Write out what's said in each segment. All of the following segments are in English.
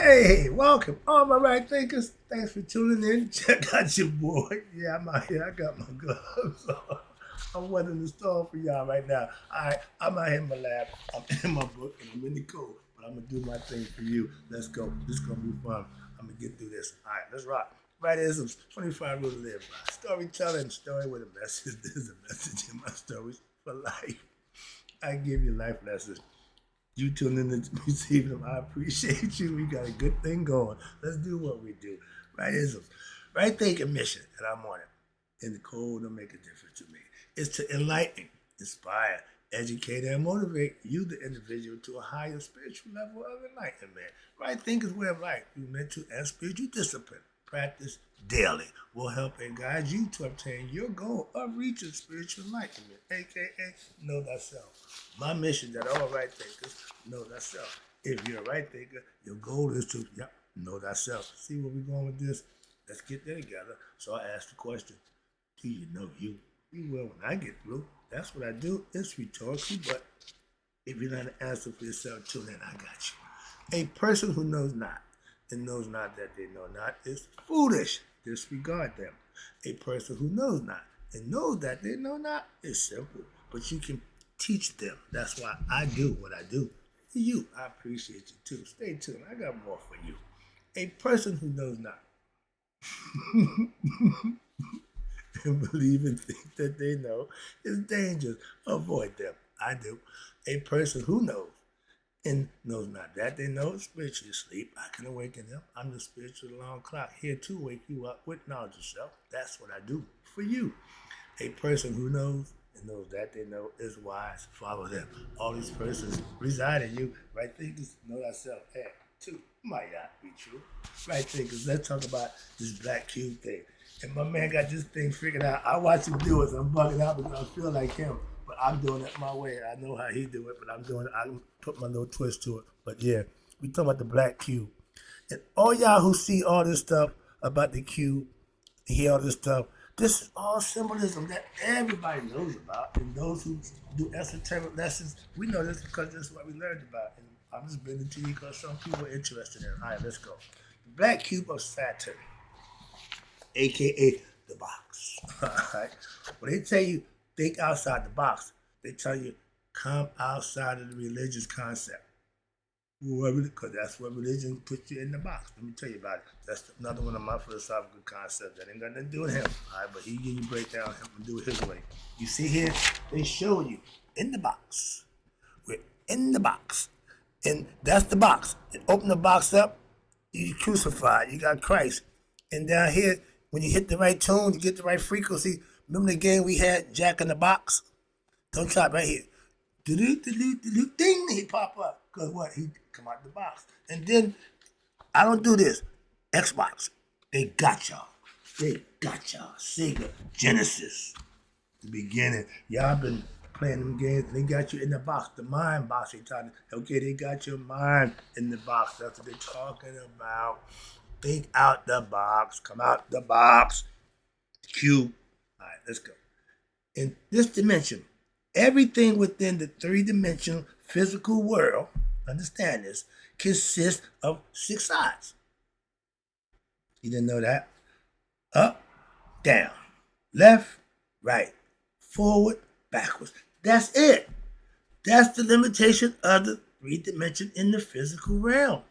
Hey, welcome, all my right thinkers. Thanks for tuning in. Check out your boy. Yeah, I'm out here. I got my gloves on. I'm weathering the storm for y'all right now. All right, I'm out here in my lab. I'm in my book and I'm in the cold, but I'm gonna do my thing for you. Let's go. This is gonna be fun. I'm gonna get through this. All right, let's rock. Rightisms, 25 rules to live by. Storytelling, story with a message. There's a message in my stories for life. I give you life lessons. You tune in and receive them. I appreciate you. We got a good thing going. Let's do what we do. Rightisms. Right thinking mission, and I'm on it. In the cold, don't make a difference to me. It's to enlighten, inspire, educate, and motivate you, the individual, to a higher spiritual level of enlightenment. Right thinking's way of life through mental and spiritual discipline. Practice daily will help and guide you to obtain your goal of reaching spiritual enlightenment, aka know thyself. My mission that all right thinkers know thyself. If you're a right thinker, your goal is to know thyself. See where we're going with this? Let's get there together. So I asked the question, do you know you? You will when I get through. That's what I do. It's rhetorical, but if you're not an answer for yourself, tune in, I got you. A person who knows not and knows not that they know not is foolish. Disregard them. A person who knows not and knows that they know not is simple, but you can teach them. That's why I do what I do. For you, I appreciate you too. Stay tuned. I got more for you. A person who knows not and believe and think that they know is dangerous. Avoid them. I do. A person who knows and knows not that they know is spiritually asleep. I can awaken them. I'm the spiritual alarm clock here to wake you up with knowledge of self. That's what I do for you. A person who knows and knows that they know is wise. Follow them. All these persons reside in you. Right thinkers know thyself. Hey, too. Might not be true. Right thinkers, let's talk about this black cube thing. And my man got this thing figured out. I watch him do it, so I'm bugging out because I feel like him. But I'm doing it my way. I know how he do it, but I'm doing it. I put my little twist to it. But yeah, we talking about the black cube. And all y'all who see all this stuff about the cube, hear all this stuff, this is all symbolism that everybody knows about. And those who do esoteric lessons, we know this because this is what we learned about. And I'm just bringing it to you because some people are interested in it. All right, let's go. The black cube of Saturn, aka the box. All right. When they tell you think outside the box, they tell you come outside of the religious concept. Because that's what religion puts you in the box. Let me tell you about it. That's another one of my philosophical concepts. That ain't got nothing to do with him. All right, but he give you breakdown him and do it his way. You see here, they show you in the box. We're in the box. And that's the box. And open the box up, you crucified. You got Christ. And down here, when you hit the right tone, you get the right frequency. Remember the game we had, Jack in the Box? Don't try right here. Ding, he pop up. Because what? He come out the box. And then, I don't do this. Xbox. They got y'all. They got y'all. Sega. Genesis. The beginning. Y'all been playing them games. They got you in the box. The mind box. Okay, they got your mind in the box. That's what they're talking about. Think out the box. Come out the box. Cube. All right, let's go. In this dimension, everything within the three-dimensional physical world, understand this, consists of 6 sides. You didn't know that? Up, down, left, right, forward, backwards. That's it. That's the limitation of the 3 dimension in the physical realm.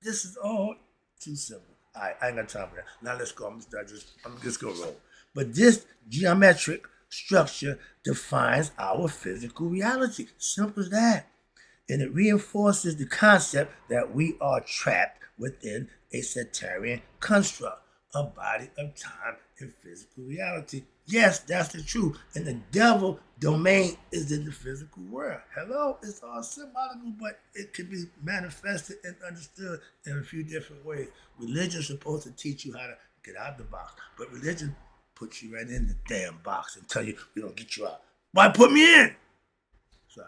This is all too simple. All right, I ain't got time for that. Now let's go. I'm just gonna roll. But this geometric structure defines our physical reality. Simple as that. And it reinforces the concept that we are trapped within a Saturnian construct, a body of time and physical reality. Yes, that's the truth. And the devil domain is in the physical world. Hello, it's all symbolical, but it can be manifested and understood in a few different ways. Religion is supposed to teach you how to get out of the box, but religion puts you right in the damn box and tell you we don't get you out. Why put me in? Sorry.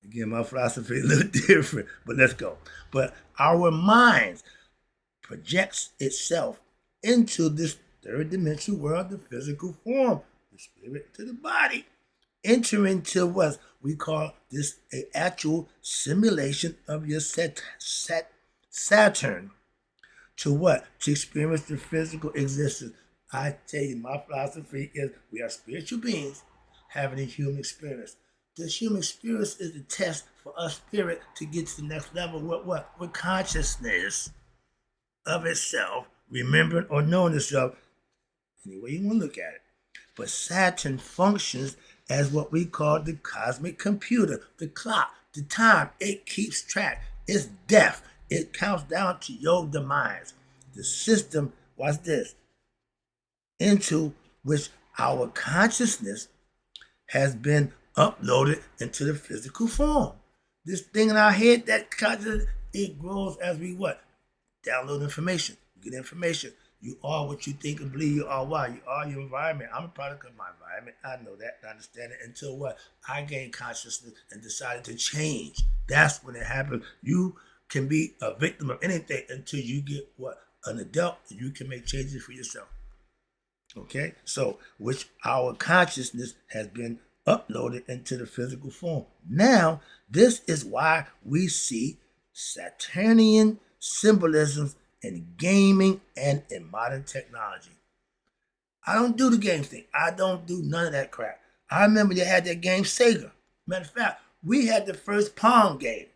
Again, my philosophy is a little different, but let's go. But our minds projects itself into this 3rd-dimensional world, the physical form, the spirit to the body, enter into what we call this a actual simulation of your Saturn to what? To experience the physical existence. I tell you, my philosophy is we are spiritual beings having a human experience. This human experience is the test for us spirit to get to the next level with what? With consciousness of itself, remembering or knowing itself, any way you want to look at it. But Saturn functions as what we call the cosmic computer, the clock, the time. It keeps track. It's death. It counts down to your demise. The system, watch this, into which our consciousness has been uploaded into the physical form. This thing in our head, that consciousness, it grows as we what? Download information. You get information. You are what you think and believe you are. Why? You are your environment. I'm a product of my environment. I know that and understand it until what? I gained consciousness and decided to change. That's when it happens. You can be a victim of anything until you get what? An adult, and you can make changes for yourself. Okay? So, which our consciousness has been uploaded into the physical form. Now, this is why we see Saturnian symbolisms in gaming and in modern technology. I don't do the game thing. I don't do none of that crap. I remember they had that game Sega. Matter of fact, we had the first Pong game.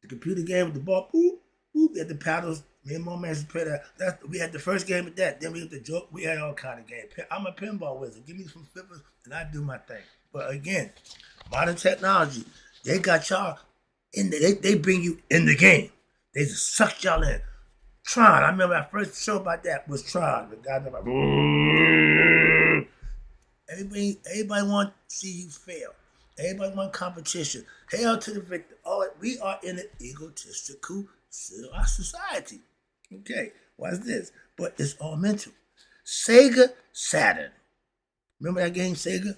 The computer game with the ball, boop, boop, at the paddles. Me and my man used to play that. We had the first game with that. Then we had the joke. We had all kind of games. I'm a pinball wizard. Give me some flippers and I do my thing. But again, modern technology, they got y'all in they bring you in the game. They just suck y'all in. Tron, I remember our first show about that was Tron. The guy like, everybody want to see you fail. Everybody want competition. Hail to the victor. Oh, we are in an egotistical society. Okay, what's this? But it's all mental. Sega Saturn. Remember that game, Sega?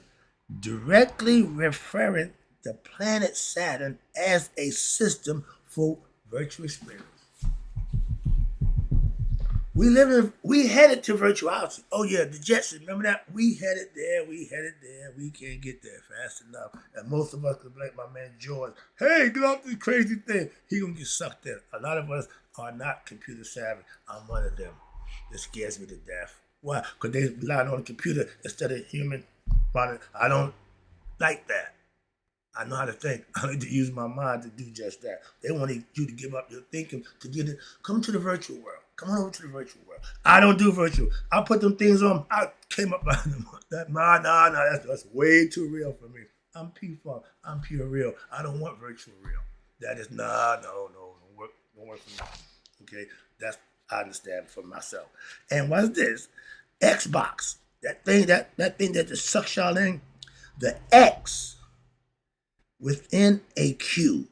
Directly referring the planet Saturn as a system for virtual experience. We headed to virtuality. Oh yeah, the Jetsons, remember that? We headed there, we can't get there fast enough. And most of us could blame my man George. Hey, get off this crazy thing. He gonna get sucked in. A lot of us are not computer savvy. I'm one of them. It scares me to death. Why? Because they rely on the computer instead of human. I don't like that. I know how to think. I need to use my mind to do just that. They want you to give up your thinking to get it. Come to the virtual world. Come on over to the virtual world. I don't do virtual. I put them things on. I came up by them. That's way too real for me. I'm P-Funk. I'm pure real. I don't want virtual real. That is, no, don't work for me. Okay, I understand for myself. And what's this? Xbox. That thing that just sucks y'all in. The X within a Q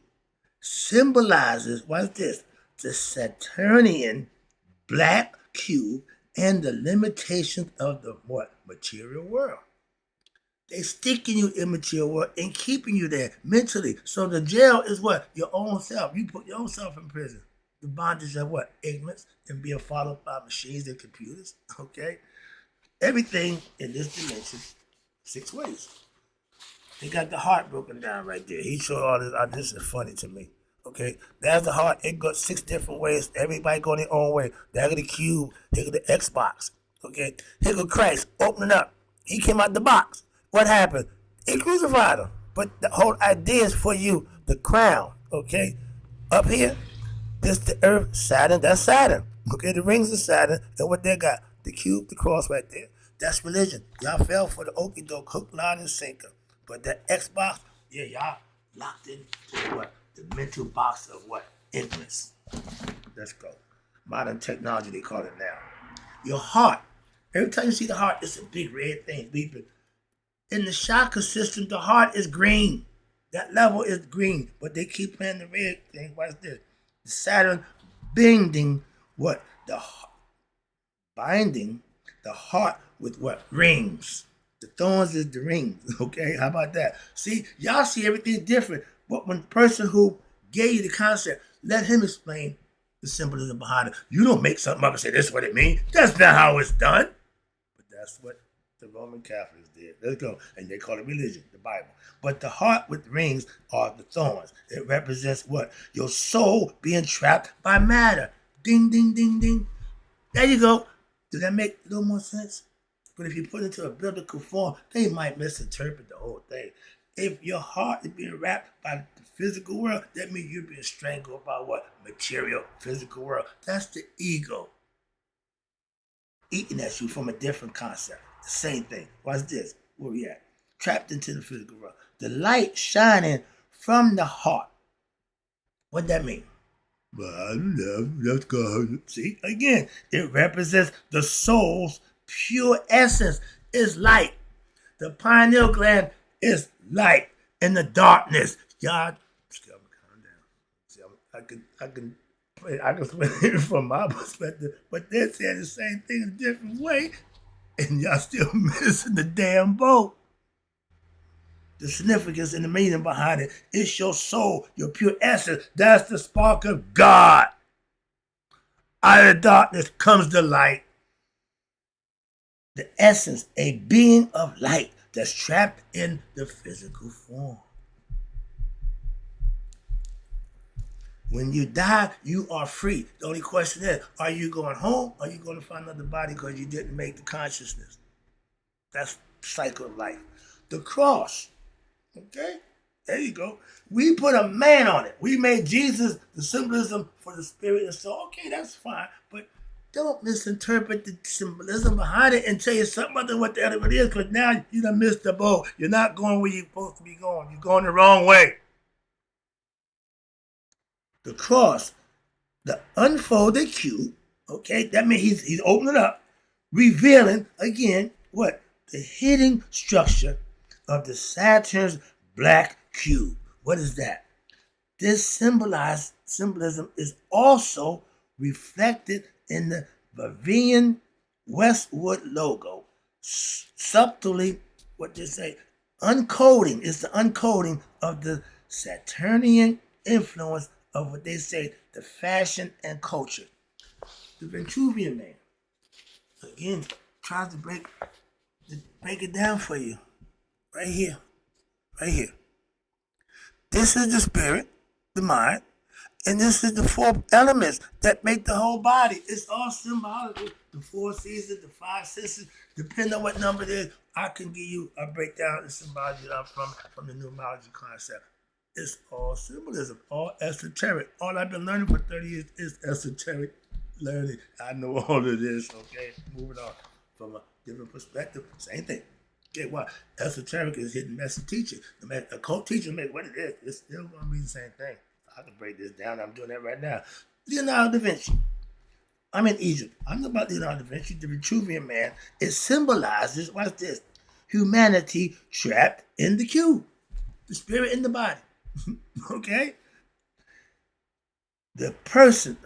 symbolizes, what's this? The Saturnian black cube and the limitations of the what? Material world. They sticking you in material world and keeping you there mentally. So the jail is what? Your own self. You put your own self in prison. The bondage of what? Ignorance and being followed by machines and computers. Okay? Everything in this dimension, 6 ways. They got the heart broken down right there. He showed all this. This is funny to me. Okay, there's the heart. It got 6 different ways. Everybody going their own way. There go the cube. Here go the Xbox. Okay, here go Christ opening up. He came out the box. What happened? He crucified him. But the whole idea is for you, the crown. Okay, up here, this the Earth, Saturn. That's Saturn. Okay, the rings of Saturn, and what they got? The cube, the cross right there. That's religion. Y'all fell for the okie doke, hook, line, and sinker. But that Xbox, yeah, y'all locked into what? The mental box of what? Ignorance. Let's go. Modern technology, they call it now. Your heart. Every time you see the heart, it's a big red thing beeping. In the chakra system, the heart is green. That level is green, but they keep playing the red thing. What's this? The Saturn binding what? Binding the heart with what? Rings. The thorns is the rings. Okay, how about that? See, y'all see everything different. But when the person who gave you the concept, let him explain the symbolism behind it. You don't make something up and say, this is what it means. That's not how it's done. But that's what The Roman Catholics did. Let's go. And they call it religion, the Bible. But the heart with rings are the thorns. It represents what? Your soul being trapped by matter. Ding, ding, ding, ding. There you go. Does that make a little more sense? But if you put it into a biblical form, they might misinterpret the whole thing. If your heart is being wrapped by the physical world, that means you're being strangled by what? Material, physical world. That's the ego eating at you from a different concept. The same thing. Watch this. Where we at? Trapped into the physical world. The light shining from the heart. What that mean? But let's go. See, again, it represents the soul's pure essence is light. The pineal gland is light in the darkness. Y'all, calm down. See, I can explain it from my perspective, but they're saying the same thing in a different way, and y'all still missing the damn boat. The significance and the meaning behind it is your soul, your pure essence. That's the spark of God. Out of the darkness comes the light. The essence, a being of light that's trapped in the physical form. When you die, you are free. The only question is, are you going home or are you going to find another body because you didn't make the consciousness? That's the cycle of life. The cross. Okay? There you go. We put a man on it. We made Jesus the symbolism for the spirit and soul. Okay, that's fine. But don't misinterpret the symbolism behind it and tell you something other than what the hell it is, because now you done missed the boat. You're not going where you're supposed to be going. You're going the wrong way. The cross, the unfolded cube, okay, that means he's opening up, revealing, again, what? The hidden structure of the Saturn's black cube. What is that? This symbolism is also reflected in the Bavarian Westwood logo. Subtly, what they say, uncoding is the uncoding of the Saturnian influence of what they say, the fashion and culture. The Vitruvian man, again, tries to break it down for you. Right here. Right here. This is the spirit, the mind, and this is the four elements that make the whole body. It's all symbolical. The four seasons, the five senses, depending on what number it is, I can give you a breakdown and symbology from the numerology concept. It's all symbolism, all esoteric. All I've been learning for 30 years is esoteric learning. I know all of this, okay? Moving on from a different perspective, same thing. Okay, what? Esoteric is hidden message teaching. The occult teaching, what it is, it's still going to be the same thing. I can break this down. I'm doing that right now. Leonardo da Vinci. I'm in Egypt. I know about Leonardo da Vinci, the Vitruvian man. It symbolizes, watch this, humanity trapped in the cube. The spirit in the body. Okay? The person,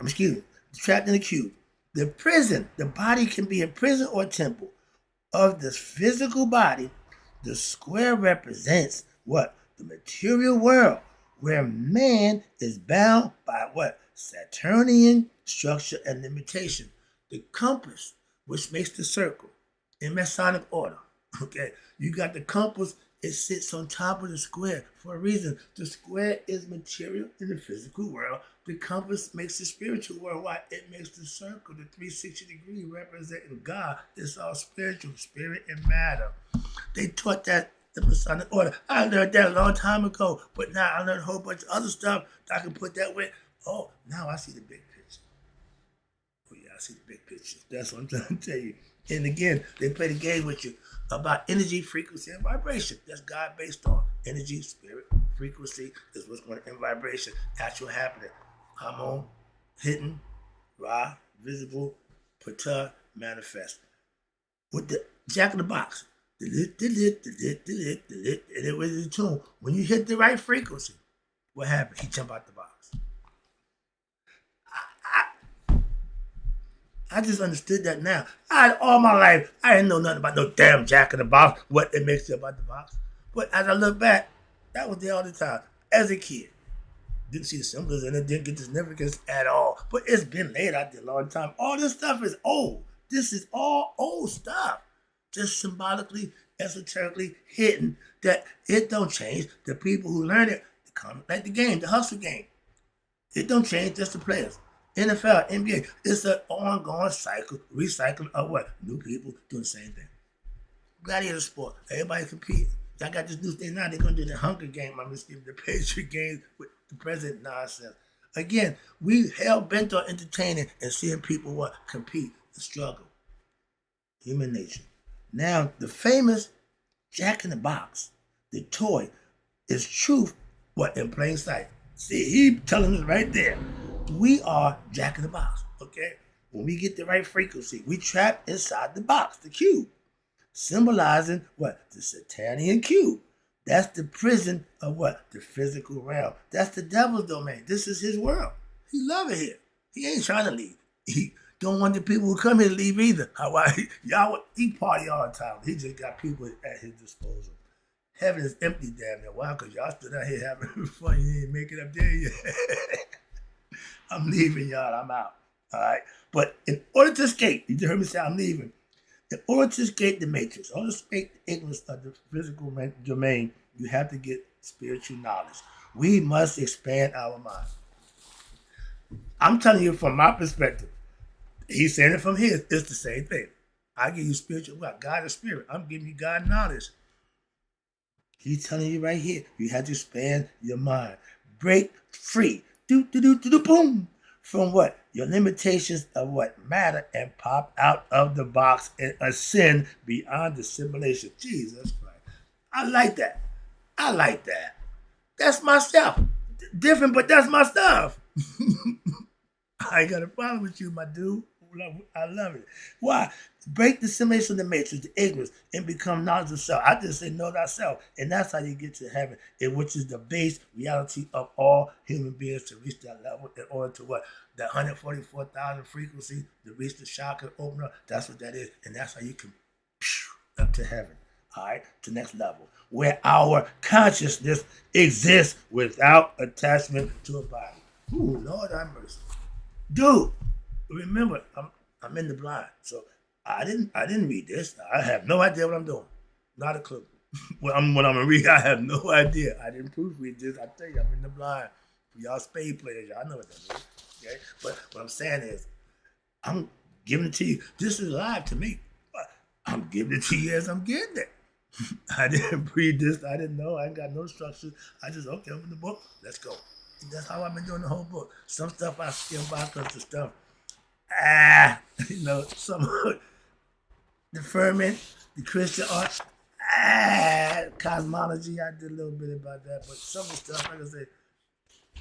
trapped in the cube. The prison, the body can be a prison or a temple. Of this physical body, the square represents what? The material world, where man is bound by what? Saturnian structure and limitation. The compass, which makes the circle in Masonic order. Okay, you got the compass, it sits on top of the square for a reason. The square is material in the physical world. The compass makes the spiritual world. Why? It makes the circle, the 360 degree representing God. It's all spiritual, spirit and matter. They taught that in the Masonic order. I learned that a long time ago, but now I learned a whole bunch of other stuff that I can put that with. Oh, now I see the big picture. Oh yeah, I see the big picture. That's what I'm trying to tell you. And again, they play the game with you about energy, frequency, and vibration. That's God based on energy, spirit, frequency is what's going in vibration. Actual happening. Hamon, hidden, Ra, visible, Pata, manifest. With the Jack in the Box, and it was in tune. When you hit the right frequency, what happened? He jumped out the box. I just understood that now. All my life, I didn't know nothing about no damn Jack in the Box, what it makes you about the box. But as I look back, that was there all the time. As a kid, didn't see the symbols and it didn't get the significance at all. But it's been laid out there a long time. All this stuff is old. This is all old stuff. just symbolically, esoterically hidden that it don't change the people who learn it. Like the game, the hustle game. It don't change just the players. NFL, NBA, it's an ongoing cycle, recycling of what? New people doing the same thing. Gladiator sport, everybody compete. I got this new thing now, they're going to do the Hunger Game, I'm just giving the Patriot games with the president nonsense. Again, we hell-bent on entertaining and seeing people what? Compete and struggle. Human nature. Now, the famous Jack in the Box, the toy, is truth, what? In plain sight. See, he telling us right there. We are Jack in the Box, okay? When we get the right frequency, we trap inside the box, the cube, symbolizing what? The Saturnian cube. That's the prison of what? The physical realm. That's the devil's domain. This is his world. He love it here. He ain't trying to leave. He don't want the people who come here to leave either. Y'all, he party all the time. He just got people at his disposal. Heaven is empty damn near. Why? Because y'all stood out here having fun. You didn't make it up there yet. I'm leaving, y'all. I'm out. All right? But in order to escape, you just heard me say I'm leaving. In order to escape the matrix, in order to escape the ignorance of the physical domain, you have to get spiritual knowledge. We must expand our mind. I'm telling you from my perspective. He's saying it from his. It's the same thing. I give you spiritual what? God is spirit. I'm giving you God knowledge. He's telling you right here, you have to expand your mind. Break free. Boom. From what? Your limitations of what? Matter and pop out of the box and ascend beyond the simulation. Jesus Christ. I like that. I like that. That's my stuff. Different, but that's my stuff. I ain't got a problem with you, my dude. I love it. Why? Break the simulation of the matrix, the ignorance, and become knowledge of self. I just say know thyself. And that's how you get to heaven, which is the base reality of all human beings to reach that level in order to what? That 144,000 frequency, to reach the chakra opener. That's what that is. And that's how you can up to heaven. All right? To the next level. Where our consciousness exists without attachment to a body. Ooh, Lord have mercy. Dude, remember, I'm in the blind. So I didn't read this. I have no idea what I'm doing. Not a clue. When I'm gonna read, I have no idea. I didn't proofread this. I tell you, I'm in the blind. For y'all spade players, y'all know what that means. Okay? But what I'm saying is, I'm giving it to you. This is live to me. But I'm giving it to you as I'm getting it. I didn't read this. I didn't know. I ain't got no structure. I just, okay, open the book. Let's go. And that's how I've been doing the whole book. Some stuff I skim by because the stuff, some the ferment, the Christian art, cosmology, I did a little bit about that, but some of the stuff, like I say,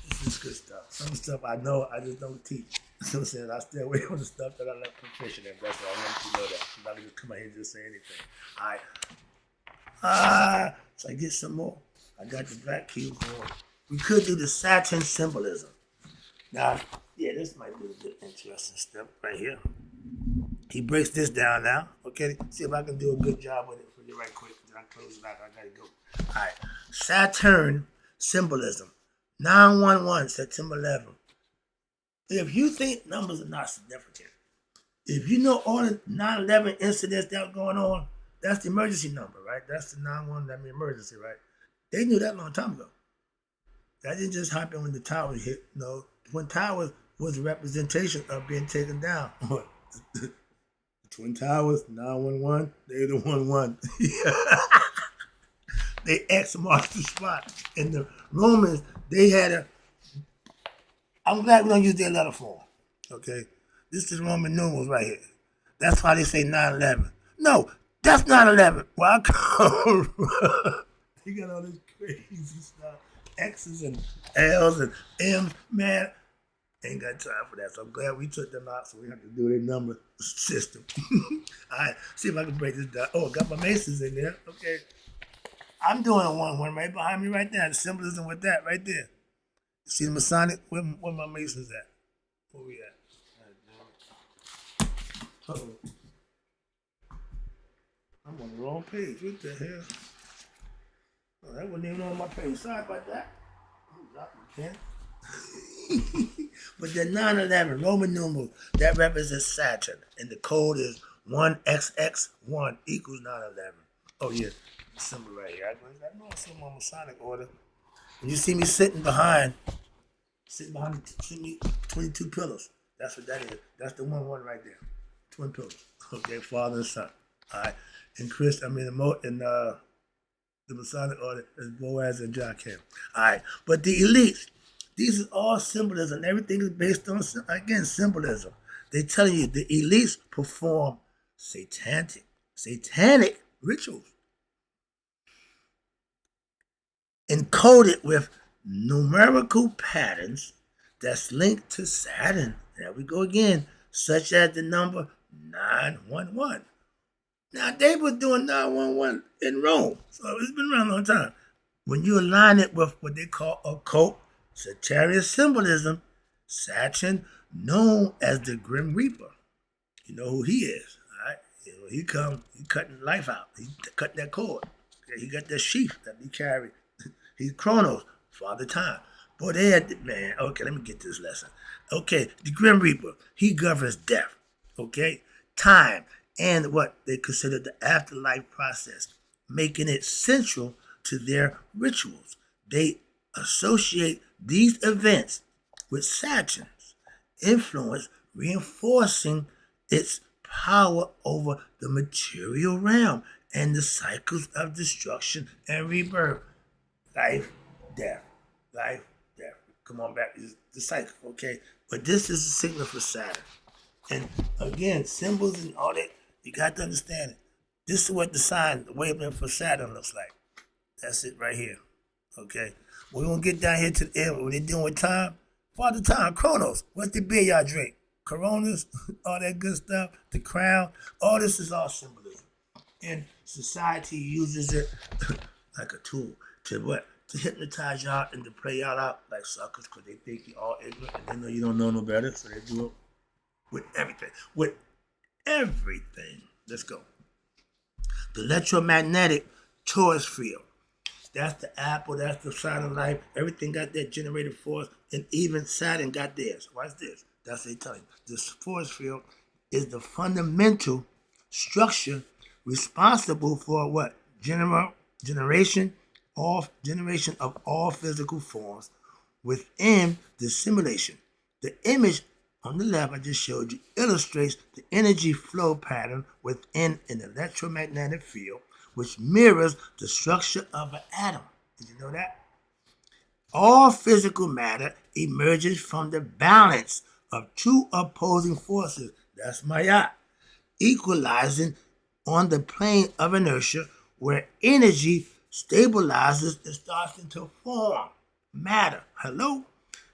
this is good stuff. Some of the stuff I know, I just don't teach. So I'm saying I stay away from the stuff that I'm not proficient in. That's all. I want you to know that. I'm not going to come out here and just say anything. All right. So I get some more. I got the black cube going. We could do the Saturn symbolism. Now, yeah, this might be a good interesting step right here. He breaks this down now. Okay, see if I can do a good job with it for you right quick. Then I close it out. I gotta go. All right, Saturn symbolism. 911, September 11th. If you think numbers are not significant, if you know all the 9/11 incidents that were going on, that's the emergency number, right? That's the 911, that means emergency, right? They knew that a long time ago. That didn't just happen when the towers hit. No, Twin Towers was a representation of being taken down. The Twin Towers, 911, they the 1-1. They X marked the spot. And the Romans, they had I'm glad we don't use their letter form. Okay? This is Roman numerals right here. That's why they say 9/11. No, that's 9/11. Well, I come. They got all this crazy stuff. X's and L's and M's, man, ain't got time for that. So I'm glad we took them out so we have to do their number system. All right, see if I can break this down. Oh, I got my Masons in there. Okay. I'm doing a 1-1 right behind me right now. The symbolism with that right there. See the Masonic? Where my Masons at? Where we at? Uh-oh. I'm on the wrong page. What the hell? Oh, that wasn't even on my page. Sorry about that. But the 9/11 Roman numeral, that represents Saturn. And the code is 1XX1 equals 911. Oh, yeah. Symbol right here. I know it's in my Masonic order. When you see me sitting behind 22 pillars. That's what that is. That's the one right there. Twin pillars. Okay, Father and Son. All right. And the Masonic order is Boaz and Joachim. All right. But the elites, these are all symbolism. Everything is based on, again, symbolism. They tell you the elites perform satanic rituals encoded with numerical patterns that's linked to Saturn. There we go again, such as the number 911. Now, they were doing 911 in Rome, so it's been around a long time. When you align it with what they call occult Saturnian symbolism, Saturn, known as the Grim Reaper, you know who he is, all right? He cutting life out. He cutting that cord. He got that sheath that he carried. He's Chronos, Father Time. Boy, they had, man, okay, let me get this lesson. Okay, the Grim Reaper, he governs death, okay, time, and what they consider the afterlife process, making it central to their rituals. They associate these events with Saturn's influence, reinforcing its power over the material realm and the cycles of destruction and rebirth. Life, death, life, death. Come on back, it's the cycle, okay? But this is a signal for Saturn. And again, symbols and all that, you got to understand it. This is what the sign, the wavelength for Saturn looks like. That's it right here, okay? We're going to get down here to the end. What they're doing with time, Father Time, Chronos. What's the beer y'all drink? Coronas, all that good stuff, the crown. All this is all symbolism. And society uses it like a tool to what? To hypnotize y'all and to play y'all out like suckers because they think you're all ignorant and they know you don't know no better, so they do it with everything. With everything. Let's go. The electromagnetic torus field. That's the apple, that's the sign of life. Everything got that generated force, and even Saturn got theirs. Watch this. That's what they tell you. This force field is the fundamental structure responsible for what? Generation of all physical forms within the simulation. The image on the left I just showed you illustrates the energy flow pattern within an electromagnetic field, which mirrors the structure of an atom. Did you know that? All physical matter emerges from the balance of two opposing forces. That's Maya, equalizing on the plane of inertia where energy stabilizes and starts to form matter. Hello?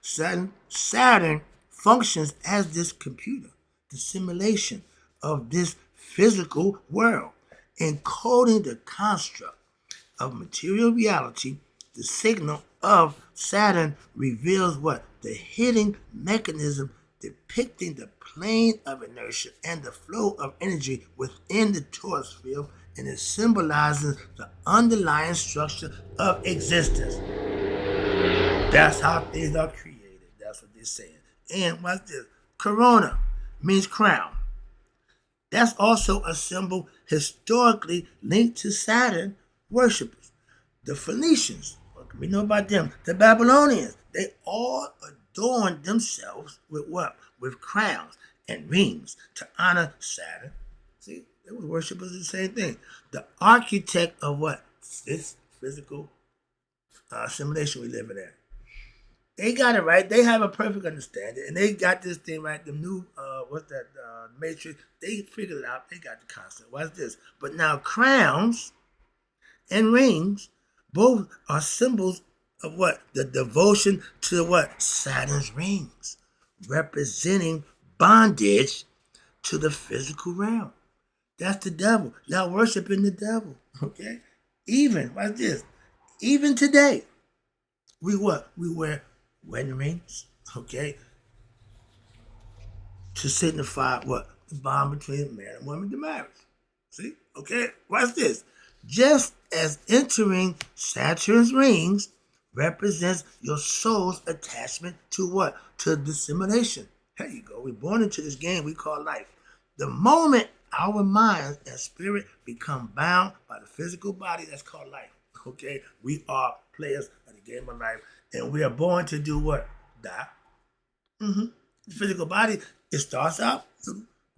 Saturn functions as this computer, the simulation of this physical world, encoding the construct of material reality. The signal of Saturn reveals what? The hidden mechanism depicting the plane of inertia and the flow of energy within the torus field, and it symbolizes the underlying structure of existence. That's how things are created. That's what they're saying. And what's this? Corona means crown. That's also a symbol historically linked to Saturn worshippers. The Phoenicians, we know about them. The Babylonians, they all adorned themselves with what? With crowns and rings to honor Saturn. See, they were worshippers of the same thing. The architect of what? This physical simulation we live in. They got it right. They have a perfect understanding, and they got this thing right. The new, Matrix, they figured it out. They got the concept. What's this? But now crowns and rings both are symbols of what? The devotion to what? Saturn's rings, representing bondage to the physical realm. That's the devil. Y'all worshiping the devil, okay? Even, what's this? Even today, we what? We wear wedding rings, okay? To signify what? The bond between man and woman, the marriage. See? Okay? Watch this. Just as entering Saturn's rings represents your soul's attachment to what? To the simulation. There you go. We're born into this game we call life. The moment our minds and spirit become bound by the physical body that's called life. Okay? We are players of the game of life, and we are born to do what? Die. The physical body, it starts out,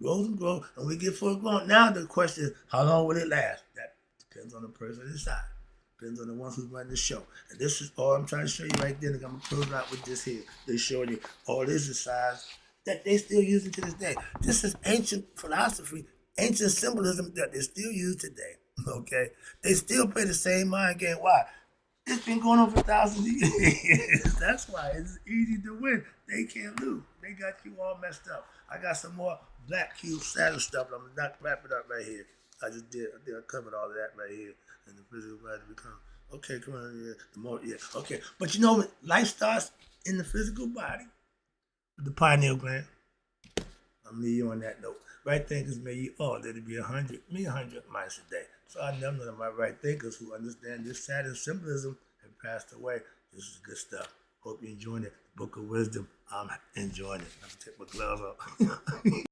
grows and grows, and we get full grown. Now the question is, how long will it last? That depends on the person inside. Depends on the ones who's running the show. And this is all I'm trying to show you right there. I'm going to close out with this here. They're showing you all this is signs that they still using to this day. This is ancient philosophy, ancient symbolism that they still use today. Okay? They still play the same mind game. Why? It's been going on for thousands of years. That's why it's easy to win. They can't lose. They got you all messed up. I got some more Black Cube Saturn stuff. I'm gonna wrap it up right here. I think I covered all of that right here. And the physical body become okay. Come on, yeah. The more, yeah, okay. But you know, life starts in the physical body with the pineal gland. I'm leaving you on that note. Right thinkers may you all let it be 100 miles a day. So I know none of my right thinkers who understand this Saturn symbolism have passed away. This is good stuff. Hope you're enjoying it. Book of Wisdom. I'm enjoying it. I'm gonna take my gloves off.